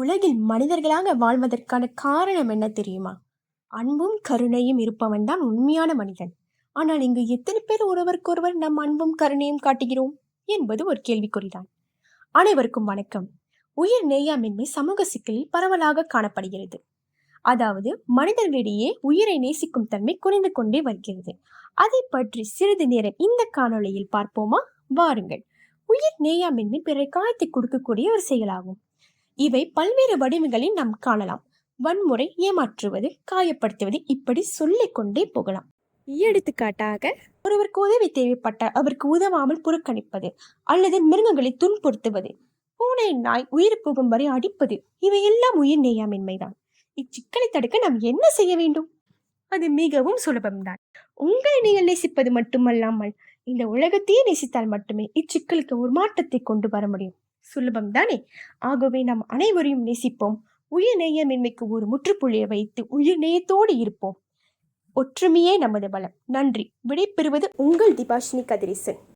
உலகில் மனிதர்களாக வாழ்வதற்கான காரணம் என்ன தெரியுமா? அன்பும் கருணையும் இருப்பவன் தான் உண்மையான மனிதன். ஆனால் இங்கு எத்தனை பேர் ஒருவருக்கொருவர் நம் அன்பும் கருணையும் காட்டுகிறோம் என்பது ஒரு கேள்விக்குறிதான். அனைவருக்கும் வணக்கம். உயிர் நேயாமின்மை சமூக சிக்கலில் பரவலாக காணப்படுகிறது. அதாவது மனிதர்களிடையே உயிரை நேசிக்கும் தன்மை குறைந்து கொண்டே வருகிறது. அதை பற்றி சிறிது நேரம் இந்த காணொளியில் பார்ப்போமா? வாருங்கள். உயிர் நேயாமின்மை பிறரை காயத்தை கொடுக்கக்கூடிய ஒரு செயலாகும். இவை பல்வேறு வடிவங்களில் நாம் காணலாம். வன்முறை, ஏமாற்றுவது, காயப்படுத்துவது, இப்படி சொல்லிக் கொண்டே போகலாம். எடுத்துக்காட்டாக, ஒருவருக்கு உதவி தேவைப்பட்டால் அவருக்கு உதவாமல் புறக்கணிப்பது, அல்லது மிருகங்களை துன்புறுத்துவது, பூனை நாய் உயிர் போகும் வரை அடிப்பது, இவையெல்லாம் உயிர் நேயாமின்மைதான். இச்சிக்கலை தடுக்க நாம் என்ன செய்ய வேண்டும்? அது மிகவும் சுலபம்தான். உங்களை நீங்கள் நேசிப்பது மட்டுமல்லாமல் இந்த உலகத்தையே நேசித்தால் மட்டுமே இச்சிக்கலுக்கு ஒரு மாற்றத்தை கொண்டு வர முடியும். சுலபம் தானே? ஆகவே நாம் அனைவரையும் நேசிப்போம். உயிர் நேயமின்மைக்கு ஒரு முற்றுப்புள்ளியை வைத்து உயிர் நேயத்தோடு இருப்போம். ஒற்றுமையே நமது பலம். நன்றி. விடைபெறுவது உங்கள் தீபாஷினி கதிரேசன்.